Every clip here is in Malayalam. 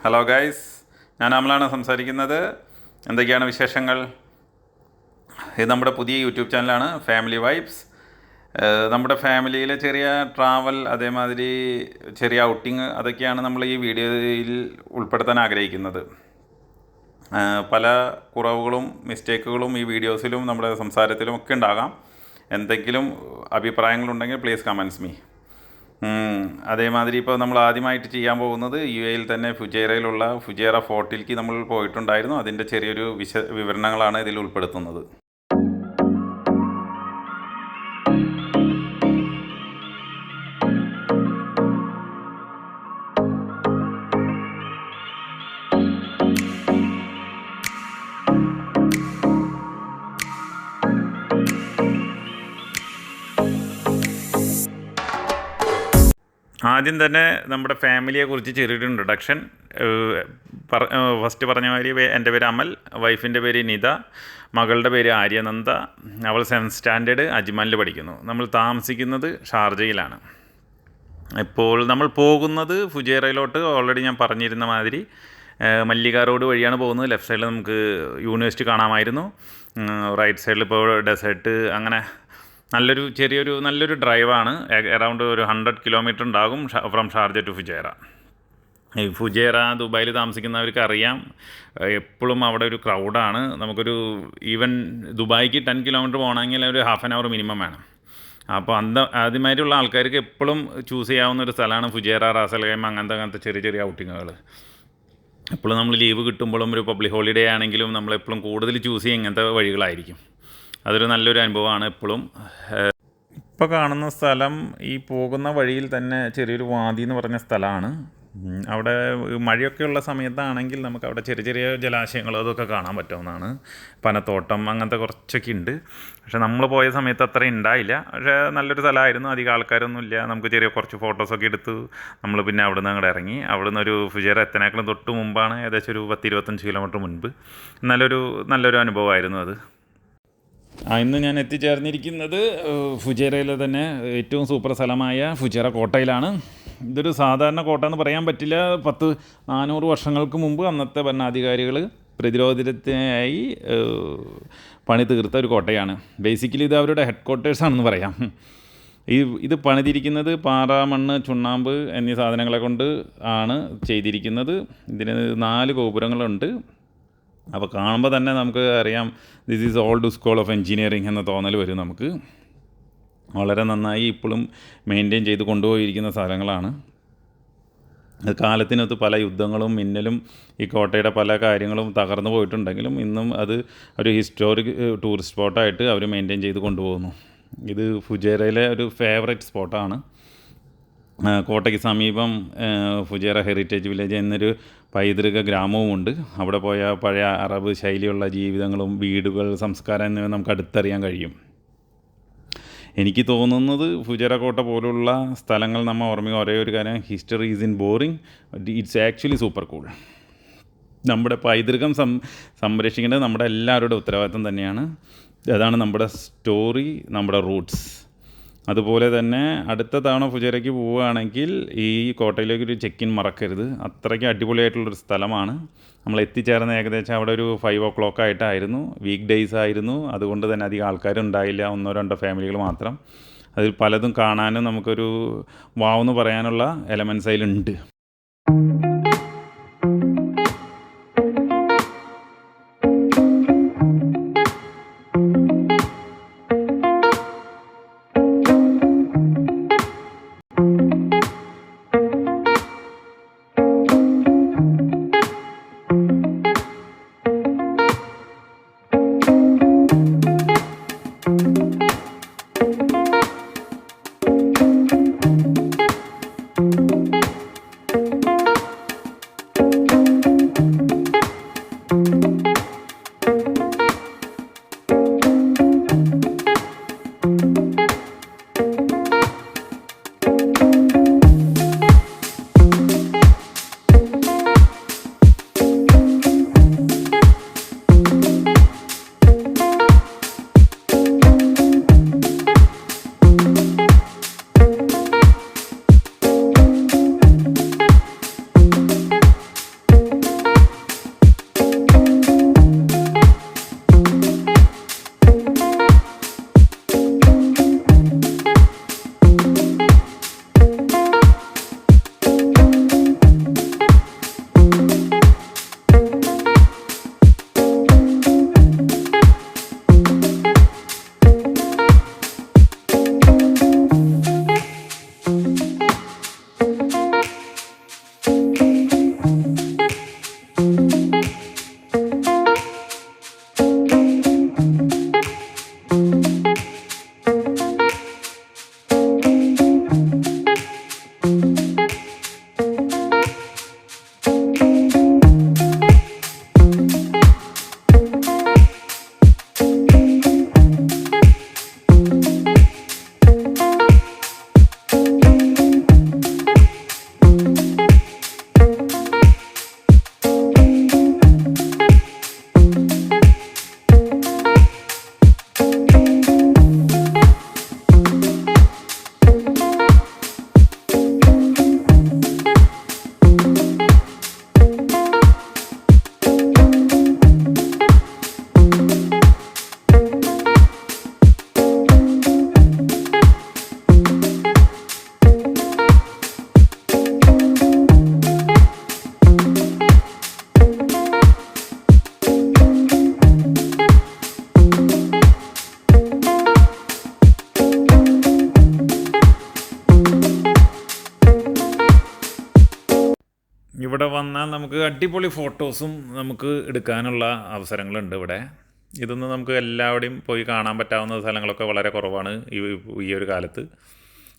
ഹലോ ഗൈസ്, ഞാൻ അമലാണ് സംസാരിക്കുന്നത്. എന്തൊക്കെയാണ് വിശേഷങ്ങൾ? ഇത് നമ്മുടെ പുതിയ യൂട്യൂബ് ചാനലാണ് ഫാമിലി വൈബ്സ്. നമ്മുടെ ഫാമിലിയിലെ ചെറിയ ട്രാവൽ, അതേമാതിരി ചെറിയ ഔട്ടിങ്, അതൊക്കെയാണ് നമ്മൾ ഈ വീഡിയോയിൽ ഉൾപ്പെടുത്താൻ ആഗ്രഹിക്കുന്നത്. പല കുറവുകളും മിസ്റ്റേക്കുകളും ഈ വീഡിയോസിലും നമ്മുടെ സംസാരത്തിലും ഒക്കെ ഉണ്ടാകാം. എന്തെങ്കിലും അഭിപ്രായങ്ങളുണ്ടെങ്കിൽ പ്ലീസ് കമൻസ് മീ. അതേമാതിരി ഇപ്പോൾ നമ്മൾ ആദ്യമായിട്ട് ചെയ്യാൻ പോകുന്നത് UAE തന്നെ ഫുജൈറയിലുള്ള ഫുജൈറ ഫോർട്ടിലേക്ക് നമ്മൾ പോയിട്ടുണ്ടായിരുന്നു. അതിൻ്റെ ചെറിയൊരു വിവരണങ്ങളാണ് ഇതിൽ ഉൾപ്പെടുത്തുന്നത്. ആദ്യം തന്നെ നമ്മുടെ ഫാമിലിയെക്കുറിച്ച് ചെറിയൊരു ഇൻട്രൊഡക്ഷൻ. ഫസ്റ്റ് പറഞ്ഞ മാതിരി എൻ്റെ പേര് അമൽ, വൈഫിൻ്റെ പേര് നിത, മകളുടെ പേര് ആര്യനന്ദ. അവൾ 7th സ്റ്റാൻഡേർഡ് അജ്മാനിൽ പഠിക്കുന്നു. നമ്മൾ താമസിക്കുന്നത് ഷാർജയിലാണ്. ഇപ്പോൾ നമ്മൾ പോകുന്നത് ഫുജൈറയിലോട്ട്. ഓൾറെഡി ഞാൻ പറഞ്ഞിരുന്ന മാതിരി മല്ലിക റോഡ് വഴിയാണ് പോകുന്നത്. ലെഫ്റ്റ് സൈഡിൽ നമുക്ക് യൂണിവേഴ്സിറ്റി കാണാമായിരുന്നു. റൈറ്റ് സൈഡിൽ ഇപ്പോൾ ഡെസേർട്ട്. അങ്ങനെ നല്ലൊരു ഡ്രൈവാണ്. അറൗണ്ട് ഒരു 100 കിലോമീറ്റർ ഉണ്ടാകും ഫ്രം ഷാർജ ടു ഫുജൈറ. ഈ ഫുജൈറ ദുബായിൽ താമസിക്കുന്നവർക്ക് അറിയാം, എപ്പോഴും അവിടെ ഒരു ക്രൗഡാണ്. നമുക്കൊരു ഈവൻ ദുബായിക്ക് 10 കിലോമീറ്റർ പോകണമെങ്കിൽ ഒരു ഹാഫ് ആൻ അവർ മിനിമം വേണം. അപ്പോൾ ആദ്യമായിട്ടുള്ള ആൾക്കാർക്ക് എപ്പോഴും ചൂസ് ചെയ്യാവുന്ന ഒരു സ്ഥലമാണ് ഫുജൈറ, റാസൽ ഖൈമ, അങ്ങനത്തെ ചെറിയ ഔട്ടിങ്ങുകൾ. എപ്പോഴും നമ്മൾ ലീവ് കിട്ടുമ്പോഴും ഒരു പബ്ലിക് ഹോളിഡേ ആണെങ്കിലും നമ്മളെപ്പോഴും കൂടുതൽ ചൂസ് ചെയ്യുക ഇങ്ങനത്തെ വഴികളായിരിക്കും. അതൊരു നല്ലൊരു അനുഭവമാണ് എപ്പോഴും. ഇപ്പോൾ കാണുന്ന സ്ഥലം ഈ പോകുന്ന വഴിയിൽ തന്നെ ചെറിയൊരു വാതി എന്ന് പറഞ്ഞ സ്ഥലമാണ്. അവിടെ മഴയൊക്കെയുള്ള സമയത്താണെങ്കിൽ നമുക്ക് അവിടെ ചെറിയ ജലാശയങ്ങൾ അതൊക്കെ കാണാൻ പറ്റാവുന്നതാണ്. പനത്തോട്ടം അങ്ങനത്തെ കുറച്ചൊക്കെ ഉണ്ട്. പക്ഷേ നമ്മൾ പോയ സമയത്ത് അത്ര ഉണ്ടായില്ല. പക്ഷേ നല്ലൊരു സ്ഥലമായിരുന്നു. അധികം ആൾക്കാരൊന്നും ഇല്ല. നമുക്ക് കുറച്ച് ഫോട്ടോസൊക്കെ എടുത്തു. നമ്മൾ പിന്നെ അവിടെ നിന്ന് അങ്ങോട്ട് ഇറങ്ങി. അവിടെ നിന്ന് ഒരു ഫുജൈറ എത്തനേക്കാളും തൊട്ട് മുമ്പാണ്, ഏകദേശം ഒരു 10-25 കിലോമീറ്റർ മുൻപ്. നല്ലൊരു അനുഭവമായിരുന്നു അത്. ഇന്ന് ഞാൻ എത്തിച്ചേർന്നിരിക്കുന്നത് ഫുജൈറയിലെ തന്നെ ഏറ്റവും സൂപ്പർ സ്ഥലമായ ഫുജൈറ കോട്ടയിലാണ്. ഇതൊരു സാധാരണ കോട്ട എന്ന് പറയാൻ പറ്റില്ല. 400 വർഷങ്ങൾക്ക് മുമ്പ് അന്നത്തെ ഭരണാധികാരികൾ പ്രതിരോധത്തിനായി പണി തീർത്ത ഒരു കോട്ടയാണ്. ബേസിക്കലി ഇത് അവരുടെ ഹെഡ് ക്വാർട്ടേഴ്സാണെന്ന് പറയാം. ഇത് പണിതിരിക്കുന്നത് പാറ, മണ്ണ്, ചുണ്ണാമ്പ് എന്നീ സാധനങ്ങളെ കൊണ്ട് ആണ് ചെയ്തിരിക്കുന്നത്. ഇതിന് 4 ഗോപുരങ്ങളുണ്ട്. അപ്പോൾ കാണുമ്പോൾ തന്നെ നമുക്ക് അറിയാം, this is old school of engineering എന്ന തോന്നൽ വരും നമുക്ക്. വളരെ നന്നായി ഇപ്പോഴും മെയിൻറ്റെയിൻ ചെയ്ത് കൊണ്ടുപോയിരിക്കുന്ന സ്ഥലങ്ങളാണ്. കാലത്തിനൊത്ത് പല യുദ്ധങ്ങളും മിന്നലും ഈ കോട്ടയുടെ പല കാര്യങ്ങളും തകർന്നു പോയിട്ടുണ്ടെങ്കിലും ഇന്നും അത് ഒരു ഹിസ്റ്റോറിക് ടൂറിസ്റ്റ് സ്പോട്ടായിട്ട് അവർ മെയിൻറ്റെയിൻ ചെയ്ത് കൊണ്ടുപോകുന്നു. ഇത് ഫുജൈറയിലെ ഒരു ഫേവറേറ്റ് സ്പോട്ടാണ്. കോട്ടയ്ക്ക് സമീപം ഫുജൈറ ഹെറിറ്റേജ് വില്ലേജ് എന്നൊരു പൈതൃക ഗ്രാമവുമുണ്ട്. അവിടെ പോയാൽ പഴയ അറബ് ശൈലിയുള്ള ജീവിതങ്ങളും വീടുകൾ, സംസ്കാരം എന്നിവ നമുക്ക് അടുത്തറിയാൻ കഴിയും. എനിക്ക് തോന്നുന്നത് ഫുജൈറ കോട്ട പോലുള്ള സ്ഥലങ്ങൾ നമ്മൾ ഓർമ്മിക്കുക ഒരേ ഒരു കാര്യം, history is in boring, it's actually super cool. നമ്മുടെ പൈതൃകം സംരക്ഷിക്കേണ്ടത് നമ്മുടെ എല്ലാവരുടെ ഉത്തരവാദിത്വം തന്നെയാണ്. അതാണ് നമ്മുടെ സ്റ്റോറി, നമ്മുടെ റൂട്ട്സ്. അതുപോലെ തന്നെ അടുത്ത തവണ ഫുജൈറയ്ക്ക് പോവുകയാണെങ്കിൽ ഈ കോട്ടയിലേക്കൊരു ചെക്ക് ഇൻ മറക്കരുത്. അത്രയ്ക്ക് അടിപൊളിയായിട്ടുള്ളൊരു സ്ഥലമാണ്. നമ്മൾ എത്തിച്ചേർന്ന ഏകദേശം അവിടെ ഒരു 5 o'clock ആയിട്ടായിരുന്നു. വീക്ക് ഡേയ്സ് ആയിരുന്നു. അതുകൊണ്ട് തന്നെ അധികം ആൾക്കാരുണ്ടായില്ല. 1-2 ഫാമിലികൾ മാത്രം. അതിൽ പലതും കാണാനും നമുക്കൊരു വാവെന്ന് പറയാനുള്ള എലമെൻറ്റ്സ് അതിലുണ്ട്. വന്നാൽ നമുക്ക് അടിപൊളി ഫോട്ടോസും നമുക്ക് എടുക്കാനുള്ള അവസരങ്ങളുണ്ട് ഇവിടെ. ഇതൊന്നും നമുക്ക് എല്ലാവിടെയും പോയി കാണാൻ പറ്റാവുന്ന സ്ഥലങ്ങളൊക്കെ വളരെ കുറവാണ് ഈ ഒരു കാലത്ത്.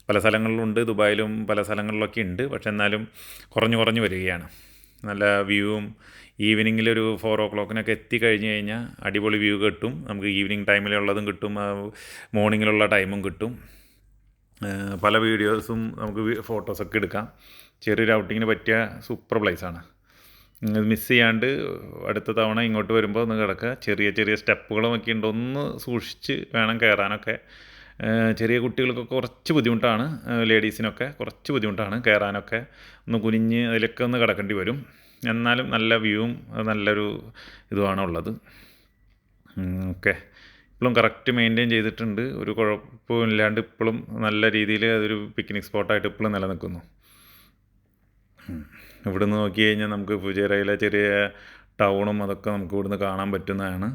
പല സ്ഥലങ്ങളിലുണ്ട്, ദുബായിലും പല സ്ഥലങ്ങളിലൊക്കെ ഉണ്ട്. പക്ഷെ എന്നാലും കുറഞ്ഞു വരികയാണ്. നല്ല വ്യൂവും ഈവനിങ്ങിലൊരു 4 o'clock എത്തിക്കഴിഞ്ഞ് കഴിഞ്ഞാൽ അടിപൊളി വ്യൂ കിട്ടും. നമുക്ക് ഈവനിങ് ടൈമിലുള്ളതും കിട്ടും, മോർണിംഗിലുള്ള ടൈമും കിട്ടും. പല വീഡിയോസും നമുക്ക് ഫോട്ടോസൊക്കെ എടുക്കാം. ചെറിയൊരു ഔട്ടിങ്ങിന് പറ്റിയ സൂപ്പർ പ്ലേസാണ്. മിസ് ചെയ്യാണ്ട് അടുത്ത തവണ ഇങ്ങോട്ട് വരുമ്പോൾ ഒന്ന് കിടക്കുക. ചെറിയ സ്റ്റെപ്പുകളുമൊക്കെ ഉണ്ട്, ഒന്ന് സൂക്ഷിച്ച് വേണം കയറാനൊക്കെ. ചെറിയ കുട്ടികൾക്കൊക്കെ കുറച്ച് ബുദ്ധിമുട്ടാണ്, ലേഡീസിനൊക്കെ കുറച്ച് ബുദ്ധിമുട്ടാണ് കയറാനൊക്കെ. ഒന്ന് കുനിഞ്ഞ് അതിലൊക്കെ ഒന്ന് കിടക്കേണ്ടി വരും. എന്നാലും നല്ല വ്യൂവും നല്ലൊരു ഇതുമാണ് ഉള്ളത്. ഓക്കെ, ഇപ്പോഴും കറക്റ്റ് മെയിൻറ്റെയിൻ ചെയ്തിട്ടുണ്ട്, ഒരു കുഴപ്പവും ഇല്ലാണ്ട് ഇപ്പോഴും നല്ല രീതിയിൽ അതൊരു പിക്നിക് സ്പോട്ടായിട്ട് ഇപ്പോഴും നിലനിൽക്കുന്നു. ഇവിടുന്ന് നോക്കി കഴിഞ്ഞാൽ നമുക്ക് ഫുജൈറയിലെ ചെറിയ ടൗണും അതൊക്കെ നമുക്ക് ഇവിടുന്ന് കാണാൻ പറ്റുന്നതാണ്.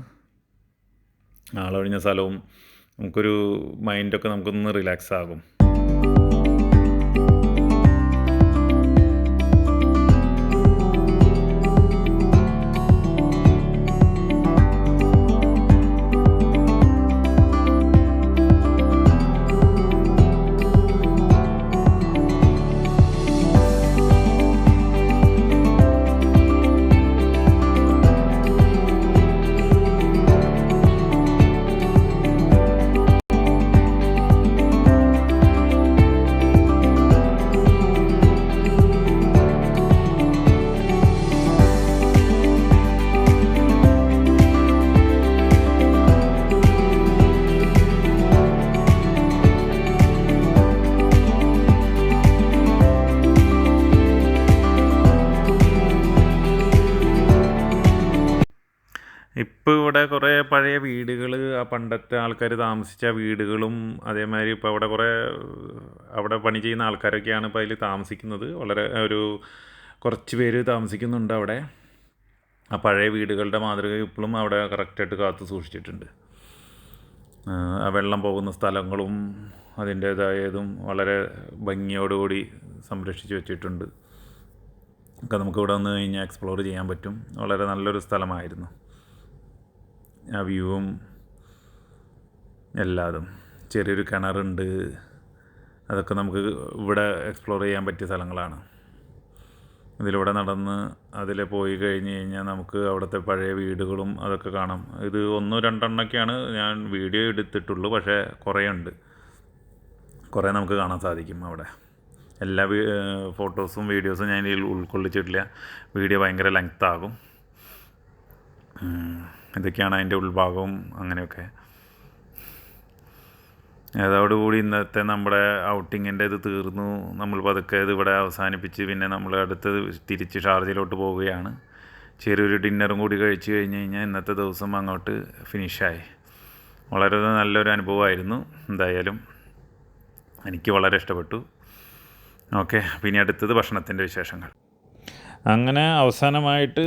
ആളൊഴിഞ്ഞ സ്ഥലവും നമുക്കൊരു മൈൻഡൊക്കെ നമുക്കൊന്ന് റിലാക്സ് ആകും. ഇപ്പോൾ ഇവിടെ കുറേ പഴയ വീടുകൾ, ആ പണ്ടത്തെ ആൾക്കാർ താമസിച്ച വീടുകളും അതേമാതിരി ഇപ്പോൾ അവിടെ അവിടെ പണി ചെയ്യുന്ന ആൾക്കാരൊക്കെയാണ് ഇപ്പോൾ അതിൽ താമസിക്കുന്നത്. വളരെ കുറച്ച് പേര് താമസിക്കുന്നുണ്ട് അവിടെ. ആ പഴയ വീടുകളുടെ മാതൃക ഇപ്പോഴും അവിടെ കറക്റ്റായിട്ട് കാത്തു സൂക്ഷിച്ചിട്ടുണ്ട്. ആ വെള്ളം പോകുന്ന സ്ഥലങ്ങളും അതിൻ്റേതായതും വളരെ ഭംഗിയോടുകൂടി സംരക്ഷിച്ച് വെച്ചിട്ടുണ്ട്. ഒക്കെ നമുക്കിവിടെ വന്ന് കഴിഞ്ഞാൽ എക്സ്പ്ലോർ ചെയ്യാൻ പറ്റും. വളരെ നല്ലൊരു സ്ഥലമായിരുന്നു. ആ വ്യൂവും എല്ലാതും. ചെറിയൊരു കിണറുണ്ട്, അതൊക്കെ നമുക്ക് ഇവിടെ എക്സ്പ്ലോർ ചെയ്യാൻ പറ്റിയ സ്ഥലങ്ങളാണ്. ഇതിലൂടെ നടന്ന് അതിൽ പോയി കഴിഞ്ഞ് കഴിഞ്ഞാൽ നമുക്ക് അവിടുത്തെ പഴയ വീടുകളും അതൊക്കെ കാണാം. ഇത് 1-2 ഞാൻ വീഡിയോ എടുത്തിട്ടുള്ളൂ, പക്ഷേ കുറേ നമുക്ക് കാണാൻ സാധിക്കും അവിടെ. എല്ലാ ഫോട്ടോസും വീഡിയോസും ഞാൻ ഇതിൽ ഉൾക്കൊള്ളിച്ചിട്ടില്ല, വീഡിയോ ഭയങ്കര ലെങ്ത് ആകും. ഇതൊക്കെയാണ് അതിൻ്റെ ഉൾഭാഗവും അങ്ങനെയൊക്കെ. അതോടുകൂടി ഇന്നത്തെ നമ്മുടെ ഔട്ടിങ്ങിൻ്റെ ഇത് തീർന്നു. നമ്മൾ പതുക്കെ ഇത് ഇവിടെ അവസാനിപ്പിച്ച് പിന്നെ നമ്മൾ അടുത്തത് തിരിച്ച് ഷാർജയിലോട്ട് പോവുകയാണ്. ചെറിയൊരു ഡിന്നറും കൂടി കഴിച്ച് കഴിഞ്ഞ് കഴിഞ്ഞാൽ ഇന്നത്തെ ദിവസം അങ്ങോട്ട് ഫിനിഷായി. വളരെ നല്ലൊരു അനുഭവമായിരുന്നു. എന്തായാലും എനിക്ക് വളരെ ഇഷ്ടപ്പെട്ടു. ഓക്കെ, പിന്നെ അടുത്തത് ഭക്ഷണത്തിൻ്റെ വിശേഷങ്ങൾ. അങ്ങനെ അവസാനമായിട്ട്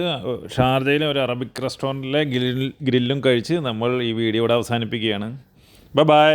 ഷാർജയിലെ ഒരു അറബിക് റെസ്റ്റോറൻറ്റിലെ ഗ്രില്ലും കഴിച്ച് നമ്മൾ ഈ വീഡിയോ ഇവിടെ അവസാനിപ്പിക്കുകയാണ്. ബൈ.